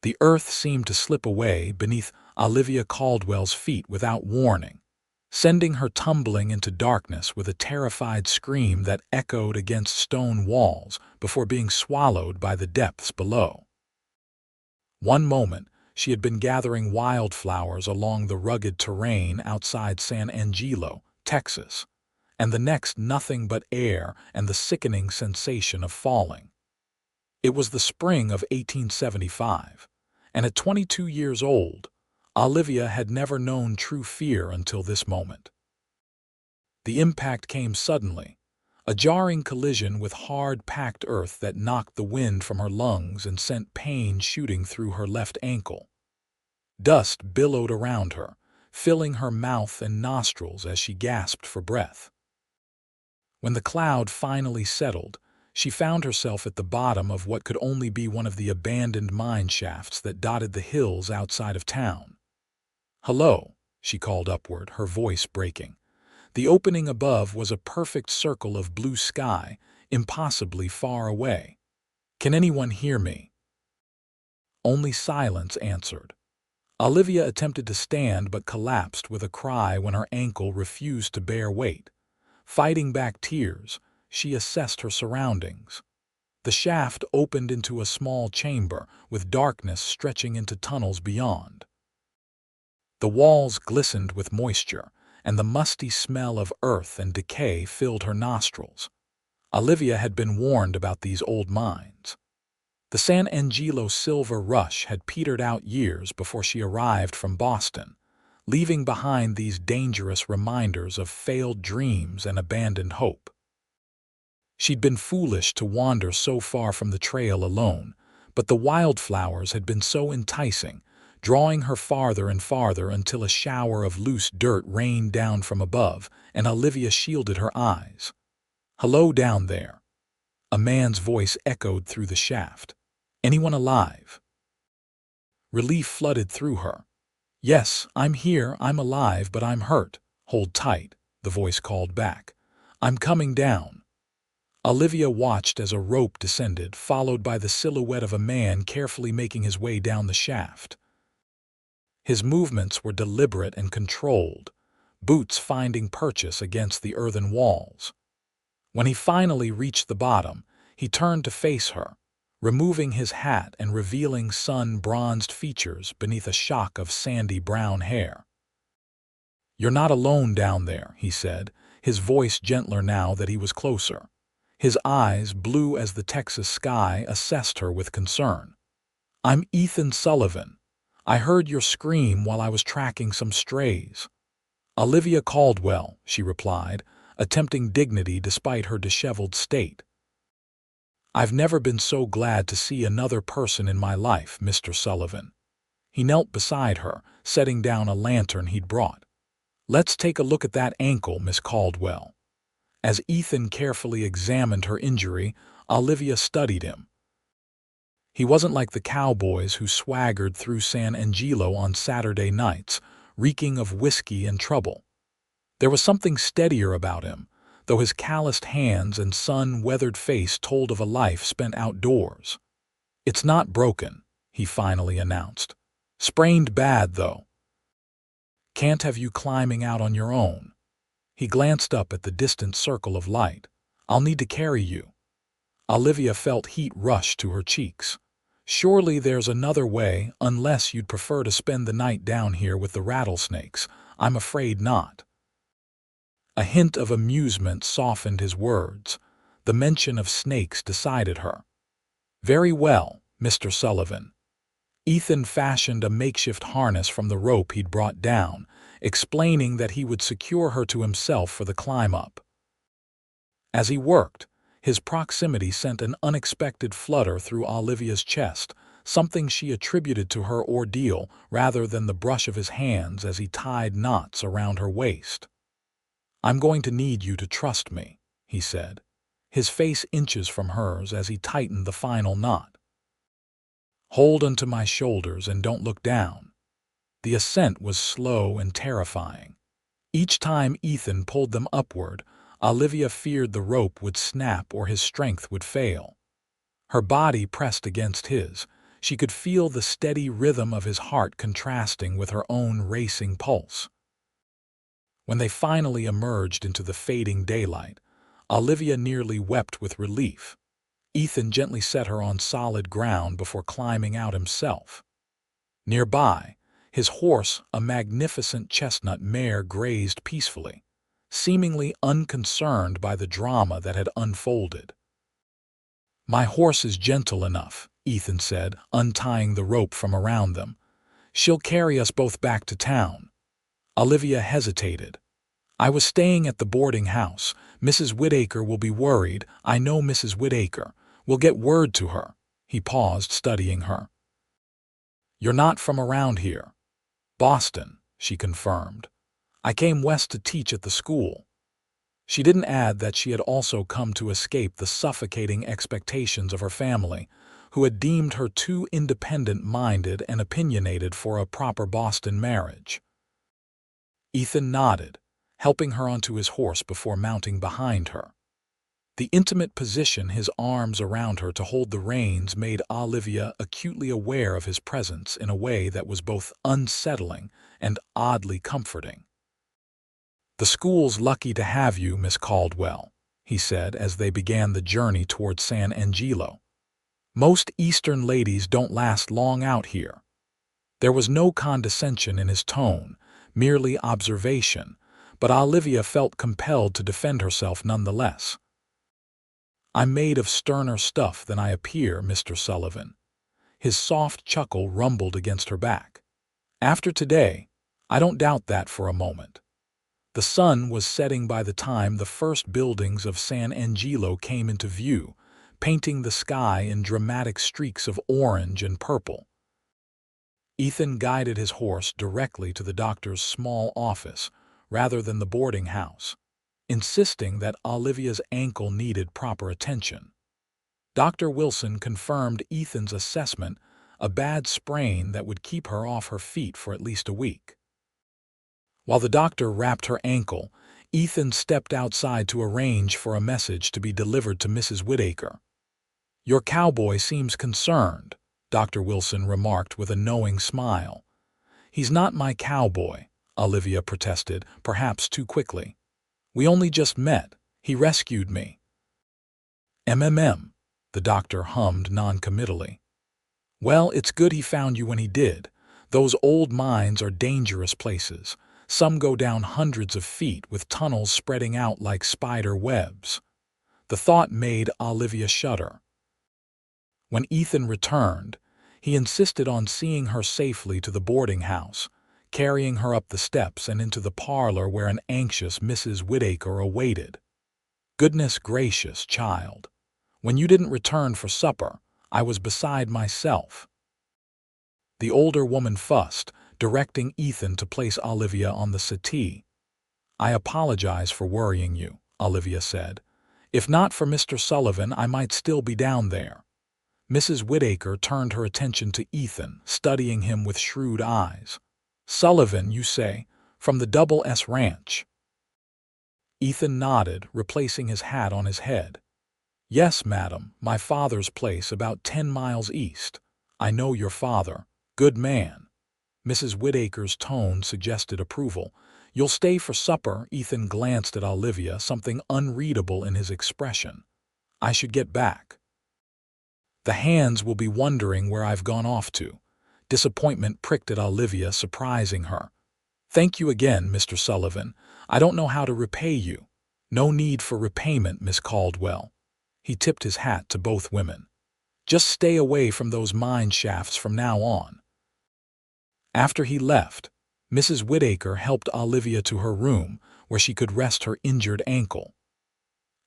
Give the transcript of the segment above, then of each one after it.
The earth seemed to slip away beneath Olivia Caldwell's feet without warning, sending her tumbling into darkness with a terrified scream that echoed against stone walls before being swallowed by the depths below. One moment, she had been gathering wildflowers along the rugged terrain outside San Angelo, Texas, and the next nothing but air and the sickening sensation of falling. It was the spring of 1875, and at 22 years old, Olivia had never known true fear until this moment. The impact came suddenly, a jarring collision with hard, packed earth that knocked the wind from her lungs and sent pain shooting through her left ankle. Dust billowed around her, filling her mouth and nostrils as she gasped for breath. When the cloud finally settled, she found herself at the bottom of what could only be one of the abandoned mine shafts that dotted the hills outside of town. "Hello," she called upward, her voice breaking. The opening above was a perfect circle of blue sky, impossibly far away. "Can anyone hear me?" Only silence answered. Olivia attempted to stand but collapsed with a cry when her ankle refused to bear weight. Fighting back tears, she assessed her surroundings. The shaft opened into a small chamber, with darkness stretching into tunnels beyond. The walls glistened with moisture, and the musty smell of earth and decay filled her nostrils. Olivia had been warned about these old mines. The San Angelo silver rush had petered out years before she arrived from Boston, leaving behind these dangerous reminders of failed dreams and abandoned hope. She'd been foolish to wander so far from the trail alone, but the wildflowers had been so enticing, drawing her farther and farther until a shower of loose dirt rained down from above, and Olivia shielded her eyes. "Hello down there." A man's voice echoed through the shaft. "Anyone alive?" Relief flooded through her. "Yes, I'm here, I'm alive, but I'm hurt." "Hold tight," the voice called back. "I'm coming down." Olivia watched as a rope descended, followed by the silhouette of a man carefully making his way down the shaft. His movements were deliberate and controlled, boots finding purchase against the earthen walls. When he finally reached the bottom, he turned to face her, removing his hat and revealing sun-bronzed features beneath a shock of sandy brown hair. "You're not alone down there," he said, his voice gentler now that he was closer. His eyes, blue as the Texas sky, assessed her with concern. "I'm Ethan Sullivan. I heard your scream while I was tracking some strays." "Olivia Caldwell," she replied, attempting dignity despite her disheveled state. "I've never been so glad to see another person in my life, Mr. Sullivan." He knelt beside her, setting down a lantern he'd brought. "Let's take a look at that ankle, Miss Caldwell." As Ethan carefully examined her injury, Olivia studied him. He wasn't like the cowboys who swaggered through San Angelo on Saturday nights, reeking of whiskey and trouble. There was something steadier about him, though his calloused hands and sun-weathered face told of a life spent outdoors. "It's not broken," he finally announced. "Sprained bad, though. Can't have you climbing out on your own." He glanced up at the distant circle of light. "I'll need to carry you." Olivia felt heat rush to her cheeks. "Surely there's another way, unless you'd prefer to spend the night down here with the rattlesnakes." "I'm afraid not." A hint of amusement softened his words. The mention of snakes decided her. "Very well, Mr. Sullivan." Ethan fashioned a makeshift harness from the rope he'd brought down, explaining that he would secure her to himself for the climb up. As he worked, his proximity sent an unexpected flutter through Olivia's chest, something she attributed to her ordeal rather than the brush of his hands as he tied knots around her waist. "I'm going to need you to trust me," he said, his face inches from hers as he tightened the final knot. "Hold onto my shoulders and don't look down." The ascent was slow and terrifying. Each time Ethan pulled them upward, Olivia feared the rope would snap or his strength would fail. Her body pressed against his, She could feel the steady rhythm of his heart contrasting with her own racing pulse. When they finally emerged into the fading daylight, Olivia nearly wept with relief. Ethan gently set her on solid ground before climbing out himself. Nearby, his horse, a magnificent chestnut mare, grazed peacefully, seemingly unconcerned by the drama that had unfolded. "My horse is gentle enough," Ethan said, untying the rope from around them. "She'll carry us both back to town." Olivia hesitated. "I was staying at the boarding house. Mrs. Whittaker will be worried. I know Mrs. Whittaker. We'll get word to her." He paused, studying her. "You're not from around here." "Boston," she confirmed. "I came west to teach at the school." She didn't add that she had also come to escape the suffocating expectations of her family, who had deemed her too independent-minded and opinionated for a proper Boston marriage. Ethan nodded, helping her onto his horse before mounting behind her. The intimate position his arms around her to hold the reins made Olivia acutely aware of his presence in a way that was both unsettling and oddly comforting. "The school's lucky to have you, Miss Caldwell," he said as they began the journey toward San Angelo. "Most Eastern ladies don't last long out here." There was no condescension in his tone, merely observation, but Olivia felt compelled to defend herself nonetheless. "I'm made of sterner stuff than I appear, Mr. Sullivan." His soft chuckle rumbled against her back. "After today, I don't doubt that for a moment." The sun was setting by the time the first buildings of San Angelo came into view, painting the sky in dramatic streaks of orange and purple. Ethan guided his horse directly to the doctor's small office rather than the boarding house, insisting that Olivia's ankle needed proper attention. Dr. Wilson confirmed Ethan's assessment, a bad sprain that would keep her off her feet for at least a week. While the doctor wrapped her ankle, Ethan stepped outside to arrange for a message to be delivered to Mrs. Whittaker. "Your cowboy seems concerned," Dr. Wilson remarked with a knowing smile. "He's not my cowboy," Olivia protested, perhaps too quickly. "We only just met. He rescued me." The doctor hummed noncommittally. "Well, it's good he found you when he did. Those old mines are dangerous places. Some go down hundreds of feet with tunnels spreading out like spider webs." The thought made Olivia shudder. When Ethan returned, he insisted on seeing her safely to the boarding house, carrying her up the steps and into the parlor where an anxious Mrs. Whittaker awaited. "Goodness gracious, child. When you didn't return for supper, I was beside myself." The older woman fussed, directing Ethan to place Olivia on the settee. "I apologize for worrying you," Olivia said. "If not for Mr. Sullivan, I might still be down there." Mrs. Whittaker turned her attention to Ethan, studying him with shrewd eyes. "Sullivan, you say? From the Double S Ranch?" Ethan nodded, replacing his hat on his head. "Yes, madam, my father's place about 10 miles east. I know your father. Good man." Mrs. Whittaker's tone suggested approval. "You'll stay for supper?" Ethan glanced at Olivia, something unreadable in his expression. "I should get back. The hands will be wondering where I've gone off to." Disappointment pricked at Olivia, surprising her. "Thank you again, Mr. Sullivan. I don't know how to repay you." "No need for repayment, Miss Caldwell." He tipped his hat to both women. "Just stay away from those mine shafts from now on." After he left, Mrs. Whittaker helped Olivia to her room, where she could rest her injured ankle.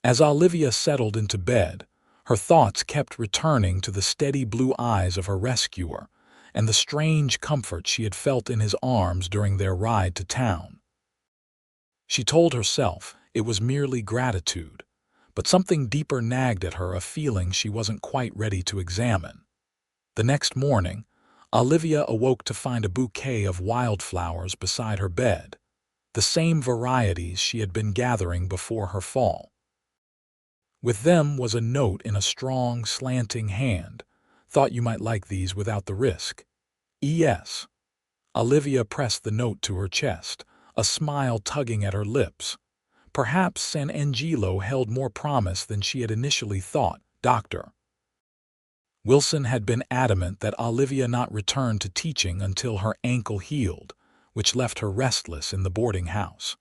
As Olivia settled into bed, her thoughts kept returning to the steady blue eyes of her rescuer and the strange comfort she had felt in his arms during their ride to town. She told herself it was merely gratitude, but something deeper nagged at her, a feeling she wasn't quite ready to examine. The next morning, Olivia awoke to find a bouquet of wildflowers beside her bed, the same varieties she had been gathering before her fall. With them was a note in a strong, slanting hand, Thought you might like these without the risk. E.S. Olivia pressed the note to her chest, a smile tugging at her lips. Perhaps San Angelo held more promise than she had initially thought. Dr. Wilson had been adamant that Olivia not return to teaching until her ankle healed, which left her restless in the boarding house.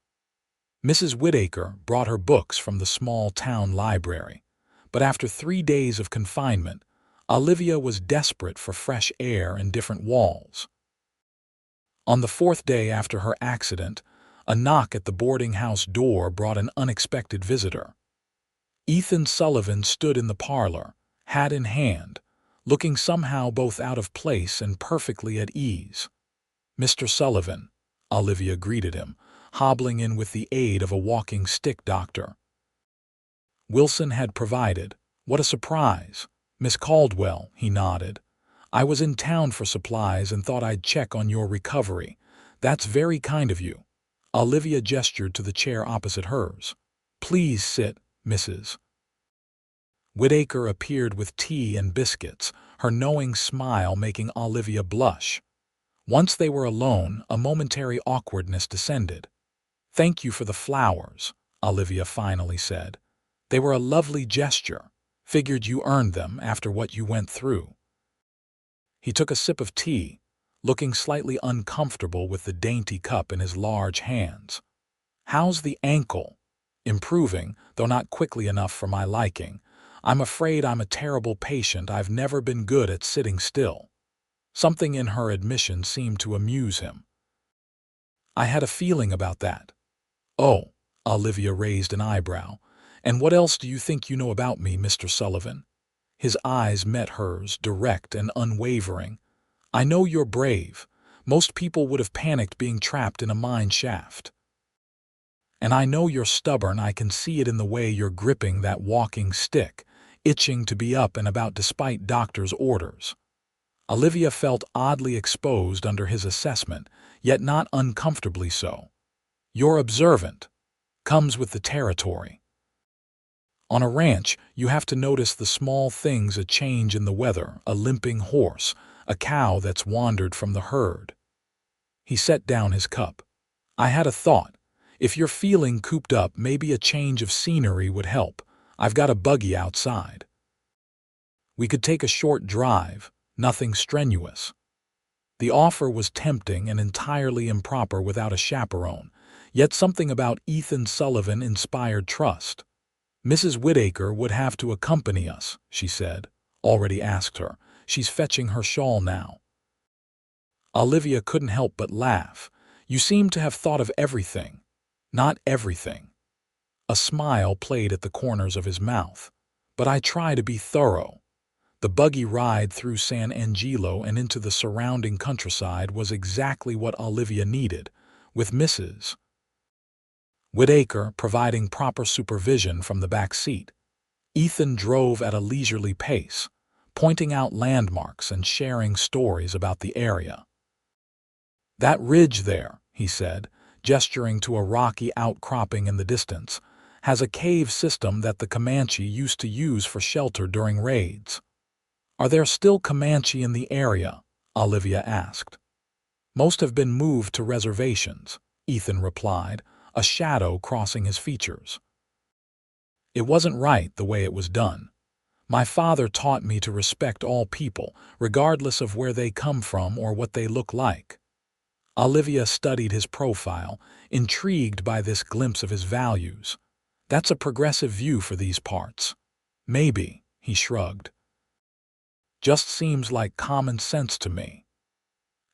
Mrs. Whittaker brought her books from the small town library, but after 3 days of confinement, Olivia was desperate for fresh air and different walls. On the 4th day after her accident, a knock at the boarding house door brought an unexpected visitor. Ethan Sullivan stood in the parlor, hat in hand, looking somehow both out of place and perfectly at ease. "Mr. Sullivan," Olivia greeted him, hobbling in with the aid of a walking stick doctor. Wilson had provided. "What a surprise. Miss Caldwell," he nodded. "I was in town for supplies and thought I'd check on your recovery. That's very kind of you." Olivia gestured to the chair opposite hers. "Please sit, Mrs. Whittaker appeared with tea and biscuits, her knowing smile making Olivia blush. Once they were alone, a momentary awkwardness descended. "Thank you for the flowers," Olivia finally said. "They were a lovely gesture. Figured you earned them after what you went through." He took a sip of tea, looking slightly uncomfortable with the dainty cup in his large hands. "How's the ankle?" "Improving, though not quickly enough for my liking. I'm afraid I'm a terrible patient. I've never been good at sitting still." Something in her admission seemed to amuse him. "I had a feeling about that." "Oh," Olivia raised an eyebrow. "And what else do you think you know about me, Mr. Sullivan?" His eyes met hers, direct and unwavering. "I know you're brave. Most people would have panicked being trapped in a mine shaft. And I know you're stubborn. I can see it in the way you're gripping that walking stick, itching to be up and about despite doctor's orders." Olivia felt oddly exposed under his assessment, yet not uncomfortably so. "You're observant. Comes with the territory. On a ranch, you have to notice the small things, a change in the weather, a limping horse, a cow that's wandered from the herd." He set down his cup. "I had a thought. If you're feeling cooped up, maybe a change of scenery would help. I've got a buggy outside. We could take a short drive, nothing strenuous." The offer was tempting and entirely improper without a chaperone, yet something about Ethan Sullivan inspired trust. "Mrs. Whittaker would have to accompany us," she said. "Already asked her. She's fetching her shawl now." Olivia couldn't help but laugh. "You seem to have thought of everything." "Not everything." A smile played at the corners of his mouth. "But I try to be thorough." The buggy ride through San Angelo and into the surrounding countryside was exactly what Olivia needed, with Mrs. Whittaker providing proper supervision from the back seat. Ethan drove at a leisurely pace, pointing out landmarks and sharing stories about the area. "That ridge there," he said, gesturing to a rocky outcropping in the distance, "has a cave system that the Comanche used to use for shelter during raids." "Are there still Comanche in the area?" Olivia asked. "Most have been moved to reservations," Ethan replied, a shadow crossing his features. "It wasn't right the way it was done. My father taught me to respect all people, regardless of where they come from or what they look like." Olivia studied his profile, intrigued by this glimpse of his values. "That's a progressive view for these parts." "Maybe," he shrugged. "Just seems like common sense to me."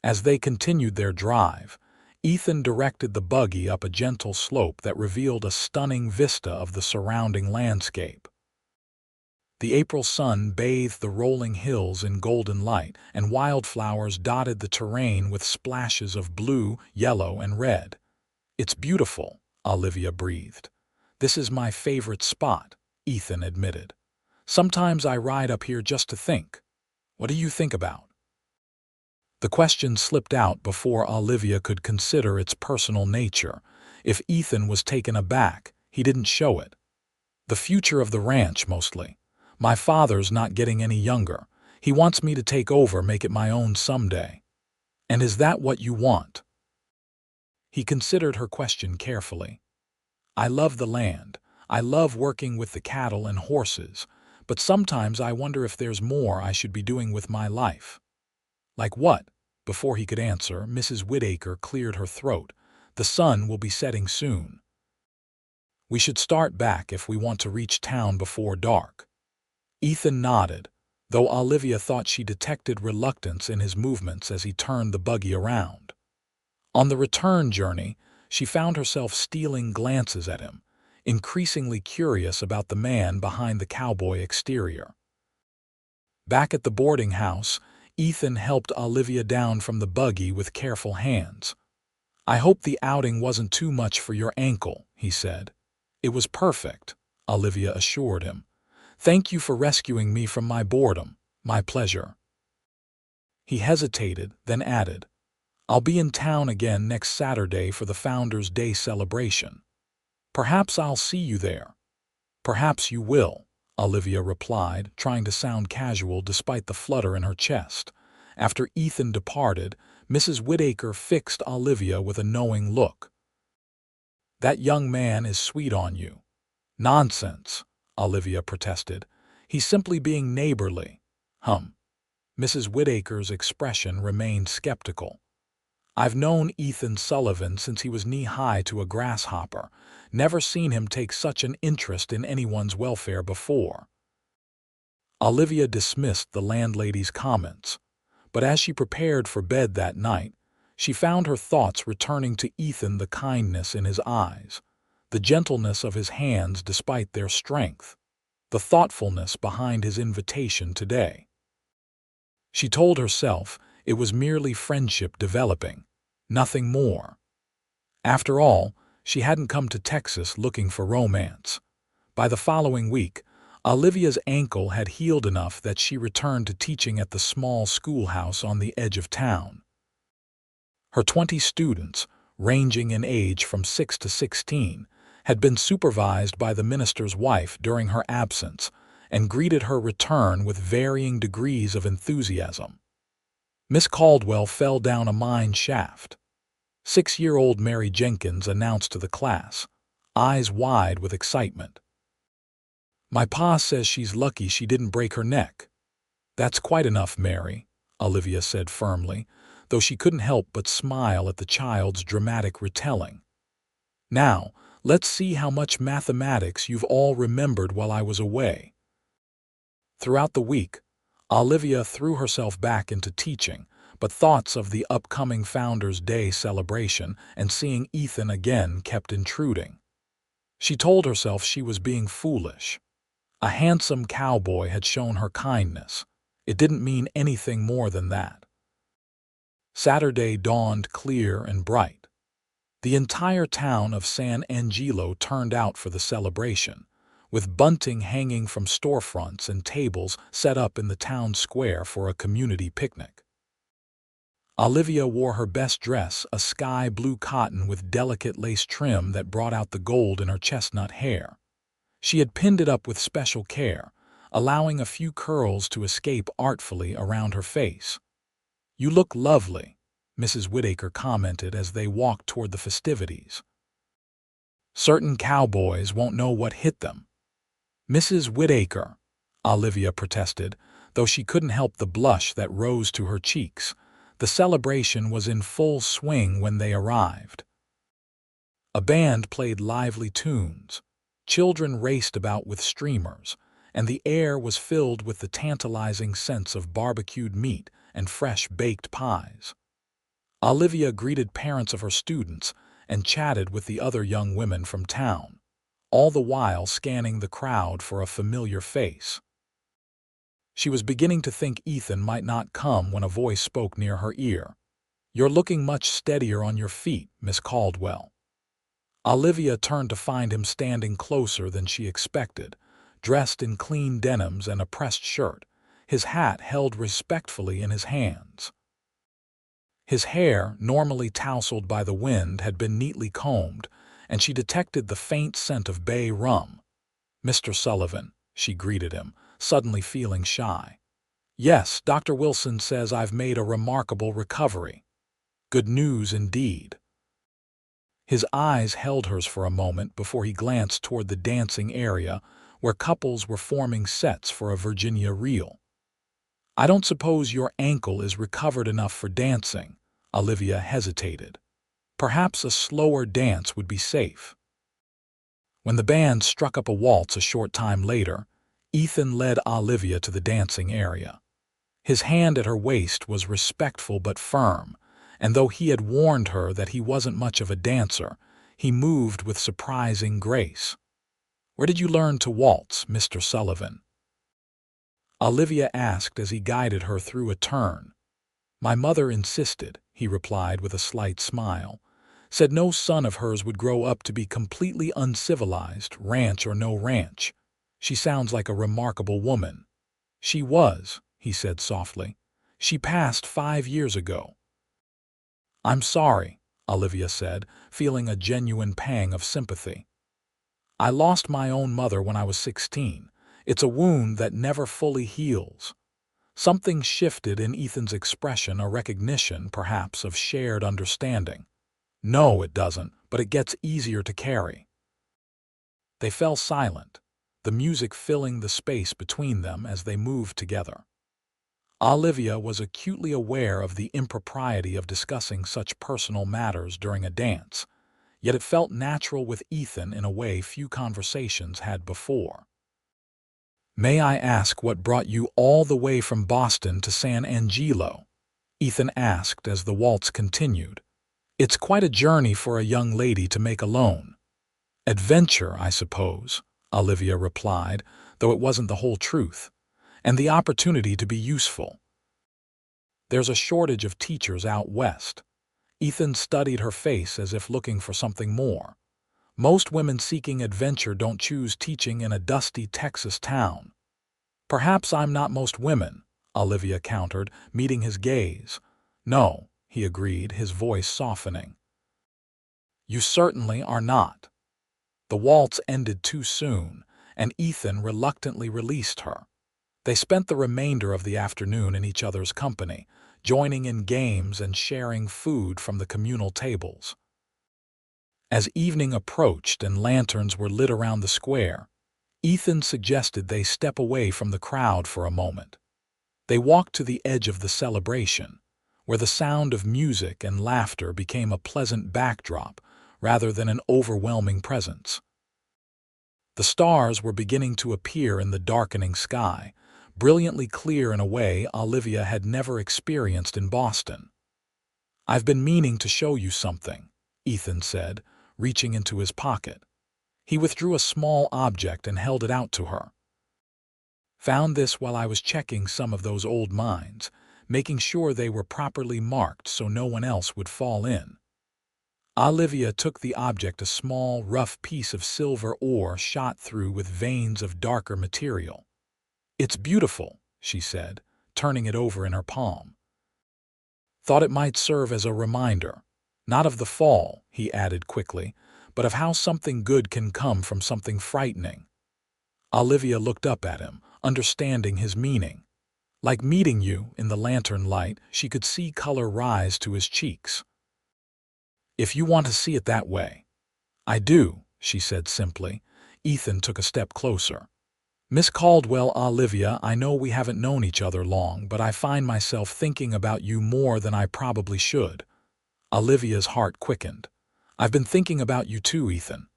As they continued their drive, Ethan directed the buggy up a gentle slope that revealed a stunning vista of the surrounding landscape. The April sun bathed the rolling hills in golden light, and wildflowers dotted the terrain with splashes of blue, yellow, and red. "It's beautiful," Olivia breathed. "This is my favorite spot," Ethan admitted. "Sometimes I ride up here just to think." "What do you think about?" The question slipped out before Olivia could consider its personal nature. If Ethan was taken aback, he didn't show it. "The future of the ranch, mostly. My father's not getting any younger. He wants me to take over, make it my own someday. And is that what you want? He considered her question carefully. I love the land. I love working with the cattle and horses, but sometimes I wonder if there's more I should be doing with my life. Like what? Before he could answer, Mrs. Whittaker cleared her throat. The sun will be setting soon. We should start back if we want to reach town before dark. Ethan nodded, though Olivia thought she detected reluctance in his movements as he turned the buggy around. On the return journey, she found herself stealing glances at him, increasingly curious about the man behind the cowboy exterior. Back at the boarding house, Ethan helped Olivia down from the buggy with careful hands. I hope the outing wasn't too much for your ankle, he said. It was perfect, Olivia assured him. Thank you for rescuing me from my boredom. My pleasure. He hesitated, then added, I'll be in town again next Saturday for the Founders' Day celebration. Perhaps I'll see you there. Perhaps you will, Olivia replied, trying to sound casual despite the flutter in her chest. After Ethan departed, Mrs. Whittaker fixed Olivia with a knowing look. That young man is sweet on you. Nonsense, Olivia protested. He's simply being neighborly. Mrs. Whittaker's expression remained skeptical. I've known Ethan Sullivan since he was knee-high to a grasshopper. Never seen him take such an interest in anyone's welfare before. Olivia dismissed the landlady's comments, but as she prepared for bed that night, she found her thoughts returning to Ethan, the kindness in his eyes, the gentleness of his hands despite their strength, the thoughtfulness behind his invitation today. She told herself it was merely friendship developing, nothing more. After all, she hadn't come to Texas looking for romance. By the following week, Olivia's ankle had healed enough that she returned to teaching at the small schoolhouse on the edge of town. Her 20 students, ranging in age from 6 to 16, had been supervised by the minister's wife during her absence and greeted her return with varying degrees of enthusiasm. Miss Caldwell fell down a mine shaft. 6-year-old Mary Jenkins announced to the class, eyes wide with excitement. My pa says she's lucky she didn't break her neck. That's quite enough, Mary, Olivia said firmly, though she couldn't help but smile at the child's dramatic retelling. Now, let's see how much mathematics you've all remembered while I was away. Throughout the week, Olivia threw herself back into teaching, but thoughts of the upcoming Founders' Day celebration and seeing Ethan again kept intruding. She told herself she was being foolish. A handsome cowboy had shown her kindness. It didn't mean anything more than that. Saturday dawned clear and bright. The entire town of San Angelo turned out for the celebration, with bunting hanging from storefronts and tables set up in the town square for a community picnic. Olivia wore her best dress, a sky blue cotton with delicate lace trim that brought out the gold in her chestnut hair. She had pinned it up with special care, allowing a few curls to escape artfully around her face. You look lovely, Mrs. Whittaker commented as they walked toward the festivities. Certain cowboys won't know what hit them. Mrs. Whittaker, Olivia protested, though she couldn't help the blush that rose to her cheeks. The celebration was in full swing when they arrived. A band played lively tunes, children raced about with streamers, and the air was filled with the tantalizing sense of barbecued meat and fresh baked pies. Olivia greeted parents of her students and chatted with the other young women from town, all the while scanning the crowd for a familiar face. She was beginning to think Ethan might not come when a voice spoke near her ear. You're looking much steadier on your feet, Miss Caldwell. Olivia turned to find him standing closer than she expected, dressed in clean denims and a pressed shirt, his hat held respectfully in his hands. His hair, normally tousled by the wind, had been neatly combed, and she detected the faint scent of bay rum. Mr. Sullivan, she greeted him, suddenly feeling shy. Yes, Dr. Wilson says I've made a remarkable recovery. Good news indeed. His eyes held hers for a moment before he glanced toward the dancing area where couples were forming sets for a Virginia reel. I don't suppose your ankle is recovered enough for dancing. Olivia hesitated. Perhaps a slower dance would be safe. When the band struck up a waltz a short time later, Ethan led Olivia to the dancing area. His hand at her waist was respectful but firm, and though he had warned her that he wasn't much of a dancer, he moved with surprising grace. "Where did you learn to waltz, Mr. Sullivan?" Olivia asked as he guided her through a turn. "My mother insisted," he replied with a slight smile. "Said no son of hers would grow up to be completely uncivilized, ranch or no ranch. She sounds like a remarkable woman." "She was," he said softly. "She passed 5 years ago." "I'm sorry," Olivia said, feeling a genuine pang of sympathy. "I lost my own mother when I was 16. It's a wound that never fully heals." Something shifted in Ethan's expression, a recognition, perhaps, of shared understanding. "No, it doesn't, but it gets easier to carry." They fell silent, the music filling the space between them as they moved together. Olivia was acutely aware of the impropriety of discussing such personal matters during a dance, yet it felt natural with Ethan in a way few conversations had before. "May I ask what brought you all the way from Boston to San Angelo?" Ethan asked as the waltz continued. "It's quite a journey for a young lady to make alone." "Adventure, I suppose," Olivia replied, though it wasn't the whole truth, "and the opportunity to be useful. There's a shortage of teachers out west." Ethan studied her face as if looking for something more. "Most women seeking adventure don't choose teaching in a dusty Texas town." "Perhaps I'm not most women," Olivia countered, meeting his gaze. "No," he agreed, his voice softening. "You certainly are not." The waltz ended too soon, and Ethan reluctantly released her. They spent the remainder of the afternoon in each other's company, joining in games and sharing food from the communal tables. As evening approached and lanterns were lit around the square, Ethan suggested they step away from the crowd for a moment. They walked to the edge of the celebration, where the sound of music and laughter became a pleasant backdrop rather than an overwhelming presence. The stars were beginning to appear in the darkening sky, brilliantly clear in a way Olivia had never experienced in Boston. "I've been meaning to show you something," Ethan said, reaching into his pocket. He withdrew a small object and held it out to her. "Found this while I was checking some of those old mines, making sure they were properly marked so no one else would fall in." Olivia took the object, a small, rough piece of silver ore shot through with veins of darker material. "It's beautiful," she said, turning it over in her palm. "Thought it might serve as a reminder. Not of the fall," he added quickly, "but of how something good can come from something frightening." Olivia looked up at him, understanding his meaning. Like meeting you in the lantern light, she could see color rise to his cheeks. "If you want to see it that way." "I do," she said simply. Ethan took a step closer. "Miss Caldwell, Olivia, I know we haven't known each other long, but I find myself thinking about you more than I probably should." Olivia's heart quickened. "I've been thinking about you too, Ethan."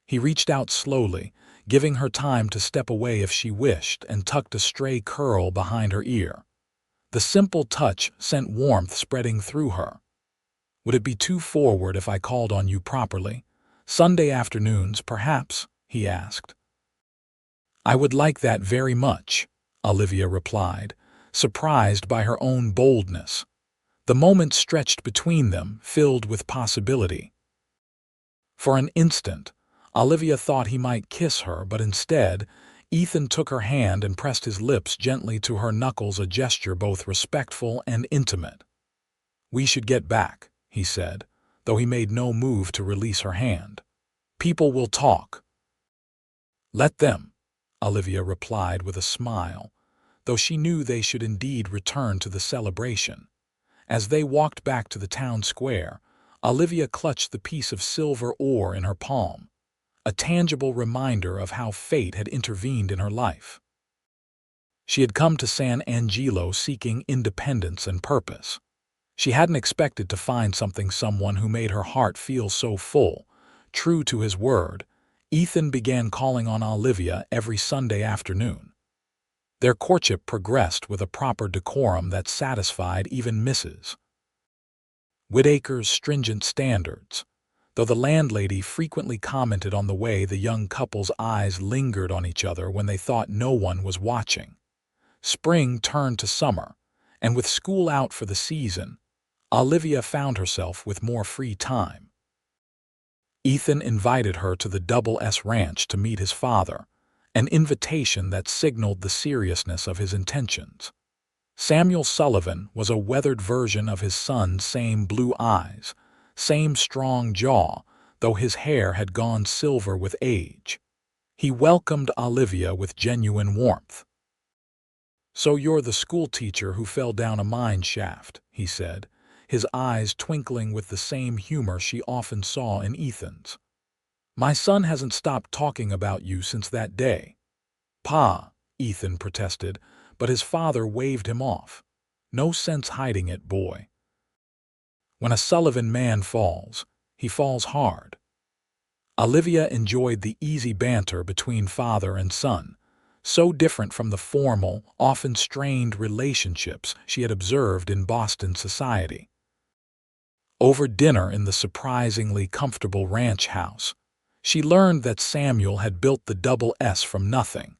He reached out slowly, giving her time to step away if she wished, and tucked a stray curl behind her ear. The simple touch sent warmth spreading through her. "Would it be too forward if I called on you properly? Sunday afternoons, perhaps?" he asked. "I would like that very much," Olivia replied, surprised by her own boldness. The moment stretched between them, filled with possibility. For an instant, Olivia thought he might kiss her, but instead, Ethan took her hand and pressed his lips gently to her knuckles, a gesture both respectful and intimate. "We should get back," he said, though he made no move to release her hand. "People will talk." "Let them," Olivia replied with a smile, though she knew they should indeed return to the celebration. As they walked back to the town square, Olivia clutched the piece of silver ore in her palm, a tangible reminder of how fate had intervened in her life. She had come to San Angelo seeking independence and purpose. She hadn't expected to find someone who made her heart feel so full. True to his word, Ethan began calling on Olivia every Sunday afternoon. Their courtship progressed with a proper decorum that satisfied even Mrs. Whitaker's stringent standards, though the landlady frequently commented on the way the young couple's eyes lingered on each other when they thought no one was watching. Spring turned to summer, and with school out for the season, Olivia found herself with more free time. Ethan invited her to the Double S Ranch to meet his father, an invitation that signaled the seriousness of his intentions. Samuel Sullivan was a weathered version of his son's same blue eyes, same strong jaw, though his hair had gone silver with age. He welcomed Olivia with genuine warmth. "So you're the schoolteacher who fell down a mine shaft," he said, his eyes twinkling with the same humor she often saw in Ethan's. "My son hasn't stopped talking about you since that day." "Pa," Ethan protested, but his father waved him off. "No sense hiding it, boy. When a Sullivan man falls, he falls hard." Olivia enjoyed the easy banter between father and son, so different from the formal, often strained relationships she had observed in Boston society. Over dinner in the surprisingly comfortable ranch house, she learned that Samuel had built the Double S from nothing,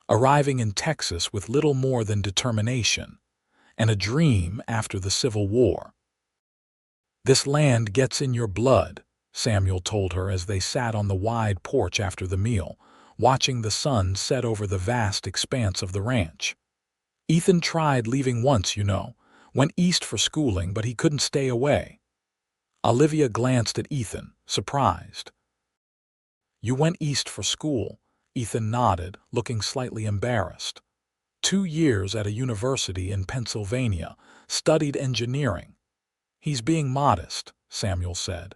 arriving in Texas with little more than determination and a dream after the Civil War. "This land gets in your blood," Samuel told her as they sat on the wide porch after the meal, watching the sun set over the vast expanse of the ranch. "Ethan tried leaving once, went east for schooling, but he couldn't stay away." Olivia glanced at Ethan, surprised. "You went east for school?" Ethan nodded, looking slightly embarrassed. 2 years at a university in Pennsylvania, studied engineering." "He's being modest," Samuel said.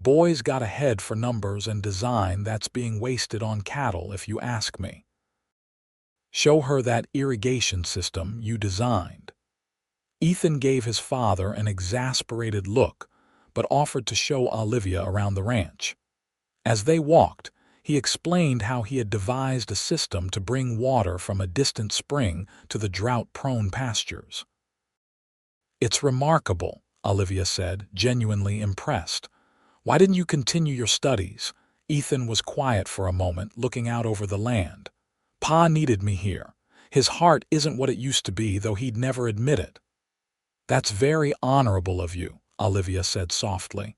"Boy's got a head for numbers and design that's being wasted on cattle, if you ask me." "Show her that irrigation system you designed." Ethan gave his father an exasperated look, but offered to show Olivia around the ranch. As they walked, he explained how he had devised a system to bring water from a distant spring to the drought-prone pastures. "It's remarkable," Olivia said, genuinely impressed. "Why didn't you continue your studies?" Ethan was quiet for a moment, looking out over the land. "Pa needed me here. His heart isn't what it used to be, though he'd never admit it." "That's very honorable of you," Olivia said softly.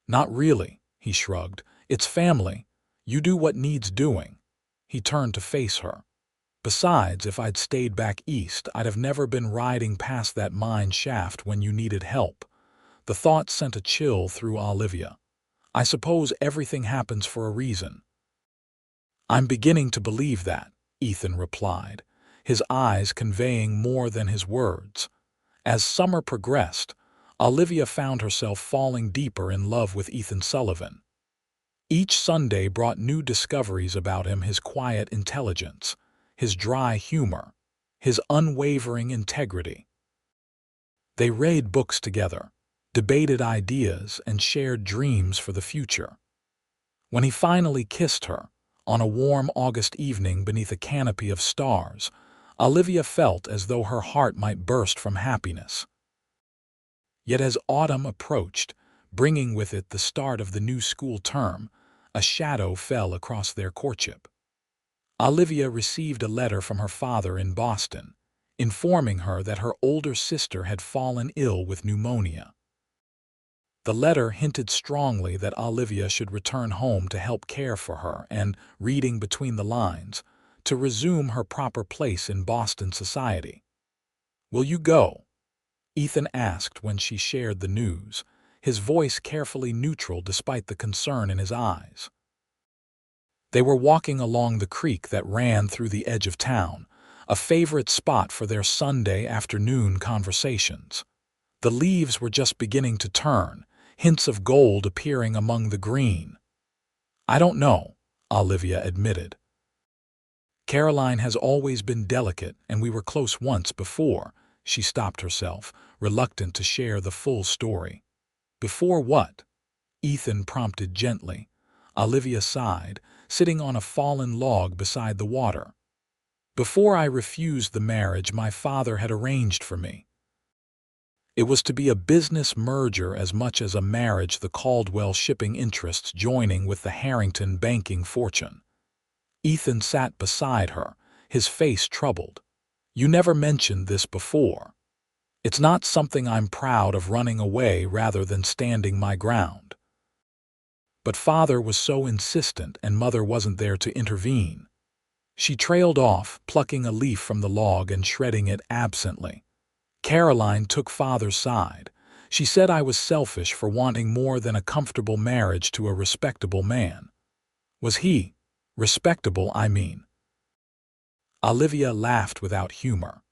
"Not really," he shrugged. "It's family. You do what needs doing." He turned to face her. "Besides, if I'd stayed back east, I'd have never been riding past that mine shaft when you needed help." The thought sent a chill through Olivia. "I suppose everything happens for a reason." "I'm beginning to believe that," Ethan replied, his eyes conveying more than his words. As summer progressed, Olivia found herself falling deeper in love with Ethan Sullivan. Each Sunday brought new discoveries about him: his quiet intelligence, his dry humor, his unwavering integrity. They read books together, debated ideas, and shared dreams for the future. When he finally kissed her, on a warm August evening beneath a canopy of stars, Olivia felt as though her heart might burst from happiness. Yet as autumn approached, bringing with it the start of the new school term, a shadow fell across their courtship. Olivia received a letter from her father in Boston, informing her that her older sister had fallen ill with pneumonia. The letter hinted strongly that Olivia should return home to help care for her and, reading between the lines, to resume her proper place in Boston society. "Will you go?" Ethan asked when she shared the news, his voice carefully neutral despite the concern in his eyes. They were walking along the creek that ran through the edge of town, a favorite spot for their Sunday afternoon conversations. The leaves were just beginning to turn, hints of gold appearing among the green. "I don't know," Olivia admitted. "Caroline has always been delicate, and we were close once before." She stopped herself, reluctant to share the full story. "Before what?" Ethan prompted gently. Olivia sighed, sitting on a fallen log beside the water. "Before I refused the marriage my father had arranged for me. It was to be a business merger as much as a marriage, the Caldwell shipping interests joining with the Harrington banking fortune." Ethan sat beside her, his face troubled. "You never mentioned this before." "It's not something I'm proud of, running away rather than standing my ground. But father was so insistent and mother wasn't there to intervene." She trailed off, plucking a leaf from the log and shredding it absently. "Caroline took father's side. She said I was selfish for wanting more than a comfortable marriage to a respectable man." "Was he respectable, I mean?" Olivia laughed without humor.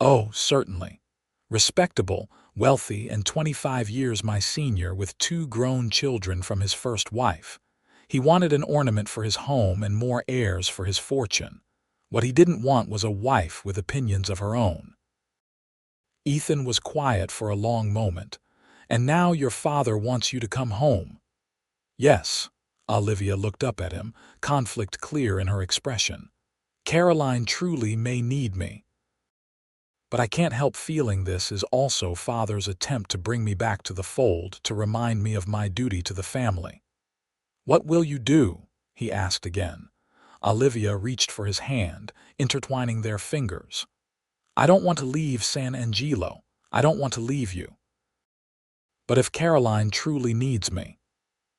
"Oh, certainly. Respectable, wealthy, and 25 years my senior, with 2 grown children from his first wife. He wanted an ornament for his home and more heirs for his fortune. What he didn't want was a wife with opinions of her own." Ethan was quiet for a long moment. "And now your father wants you to come home?" "Yes." Olivia looked up at him, conflict clear in her expression. "Caroline truly may need me. But I can't help feeling this is also father's attempt to bring me back to the fold, to remind me of my duty to the family." "What will you do?" he asked again. Olivia reached for his hand, intertwining their fingers. "I don't want to leave San Angelo. I don't want to leave you. But if Caroline truly needs me,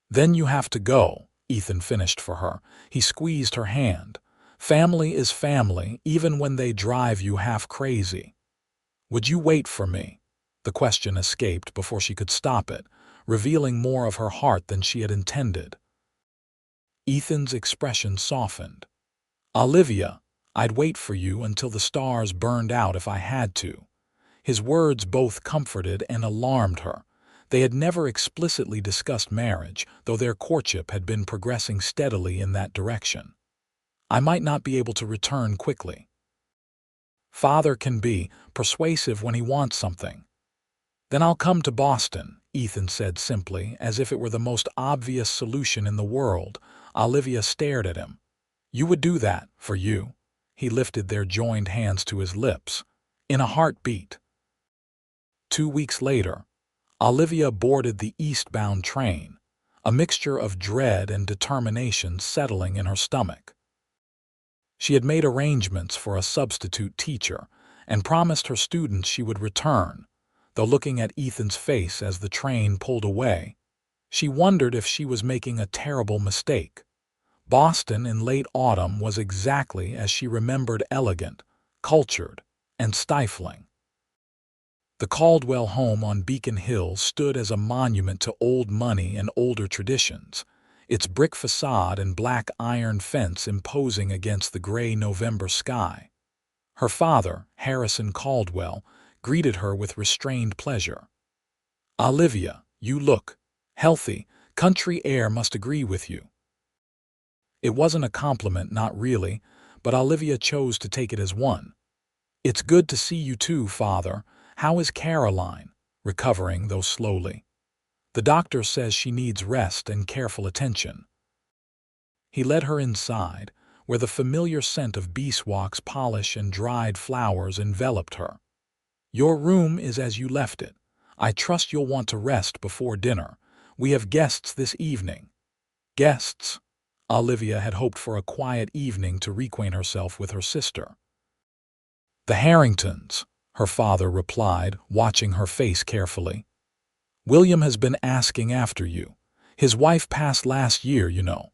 then you have to go," Ethan finished for her. He squeezed her hand. "Family is family, even when they drive you half crazy. Would you wait for me?" The question escaped before she could stop it, revealing more of her heart than she had intended. Ethan's expression softened. "Olivia, I'd wait for you until the stars burned out if I had to." His words both comforted and alarmed her. They had never explicitly discussed marriage, though their courtship had been progressing steadily in that direction. "I might not be able to return quickly. Father can be persuasive when he wants something." "Then I'll come to Boston," Ethan said simply, as if it were the most obvious solution in the world. Olivia stared at him. "You would do that, for you?" He lifted their joined hands to his lips. "In a heartbeat." 2 weeks later, Olivia boarded the eastbound train, a mixture of dread and determination settling in her stomach. She had made arrangements for a substitute teacher and promised her students she would return, though looking at Ethan's face as the train pulled away, she wondered if she was making a terrible mistake. Boston in late autumn was exactly as she remembered: elegant, cultured, and stifling. The Caldwell home on Beacon Hill stood as a monument to old money and older traditions, its brick facade and black iron fence imposing against the gray November sky. Her father, Harrison Caldwell, greeted her with restrained pleasure. "Olivia, you look healthy. Country air must agree with you." It wasn't a compliment, not really, but Olivia chose to take it as one. "It's good to see you too, Father. How is Caroline?" "Recovering, though slowly. The doctor says she needs rest and careful attention." He led her inside, where the familiar scent of beeswax polish and dried flowers enveloped her. "Your room is as you left it. I trust you'll want to rest before dinner. We have guests this evening." Guests? Olivia had hoped for a quiet evening to reacquaint herself with her sister. "The Harringtons," her father replied, watching her face carefully. "William has been asking after you. His wife passed last year, you know.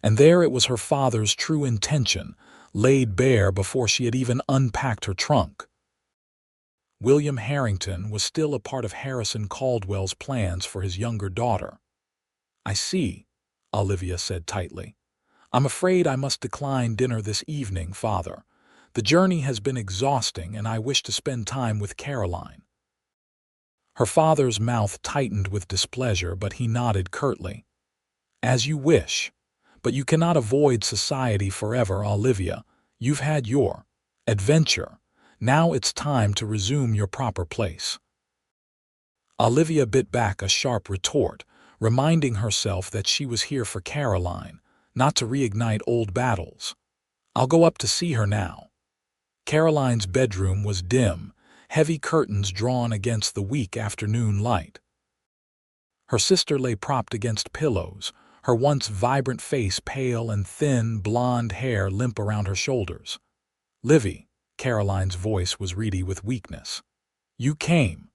And there it was, her father's true intention, laid bare before she had even unpacked her trunk." William Harrington was still a part of Harrison Caldwell's plans for his younger daughter. "I see," Olivia said tightly. "I'm afraid I must decline dinner this evening, Father. The journey has been exhausting and I wish to spend time with Caroline." Her father's mouth tightened with displeasure, but he nodded curtly. "As you wish. But you cannot avoid society forever, Olivia. You've had your adventure. Now it's time to resume your proper place." Olivia bit back a sharp retort, reminding herself that she was here for Caroline, not to reignite old battles. "I'll go up to see her now." Caroline's bedroom was dim, heavy curtains drawn against the weak afternoon light. Her sister lay propped against pillows, her once vibrant face pale and thin, blonde hair limp around her shoulders. "Livy," Caroline's voice was reedy with weakness. "You came."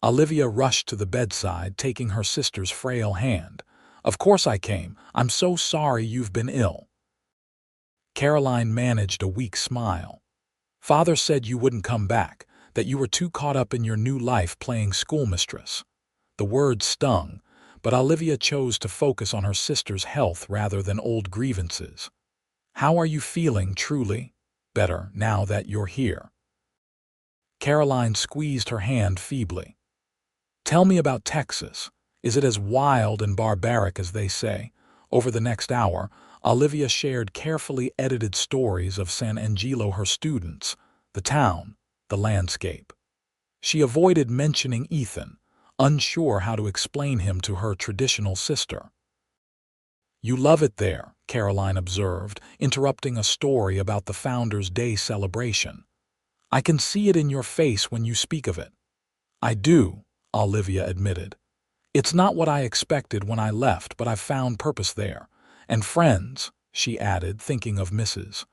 Olivia rushed to the bedside, taking her sister's frail hand. "Of course I came. I'm so sorry you've been ill." Caroline managed a weak smile. "Father said you wouldn't come back, that you were too caught up in your new life playing schoolmistress." The words stung, but Olivia chose to focus on her sister's health rather than old grievances. "How are you feeling, truly? Better, now that you're here." Caroline squeezed her hand feebly. "Tell me about Texas. Is it as wild and barbaric as they say?" Over the next hour, Olivia shared carefully edited stories of San Angelo, her students, the town, the landscape. She avoided mentioning Ethan, unsure how to explain him to her traditional sister. "You love it there," Caroline observed, interrupting a story about the Founders' Day celebration. "I can see it in your face when you speak of it." "I do," Olivia admitted. "It's not what I expected when I left, but I've found purpose there. And friends," she added, thinking of Mrs.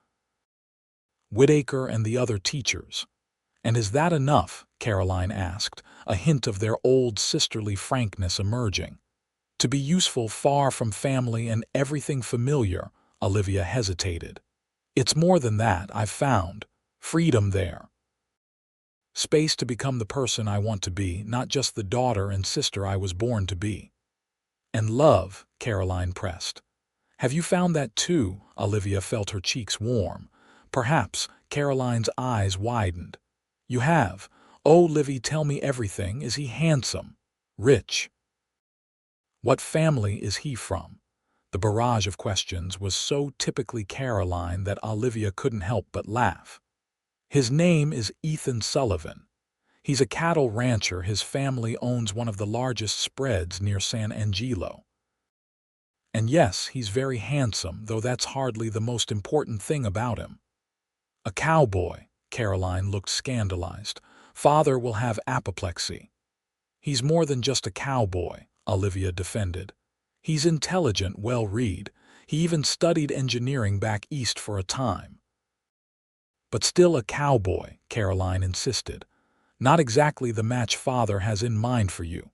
Whitaker and the other teachers. "And is that enough?" Caroline asked, a hint of their old sisterly frankness emerging. "To be useful far from family and everything familiar," Olivia hesitated. "It's more than that, I've found. Freedom there. Space to become the person I want to be, not just the daughter and sister I was born to be." "And love," Caroline pressed. "Have you found that too?" Olivia felt her cheeks warm. Perhaps Caroline's eyes widened. "You have? Oh, Livy, tell me everything. Is he handsome? Rich? What family is he from?" The barrage of questions was so typically Caroline that Olivia couldn't help but laugh. "His name is Ethan Sullivan. He's a cattle rancher. His family owns one of the largest spreads near San Angelo. And yes, he's very handsome, though that's hardly the most important thing about him." "A cowboy," Caroline looked scandalized. "Father will have apoplexy." "He's more than just a cowboy," Olivia defended. "He's intelligent, well-read. He even studied engineering back east for a time." "But still a cowboy," Caroline insisted. "Not exactly the match Father has in mind for you.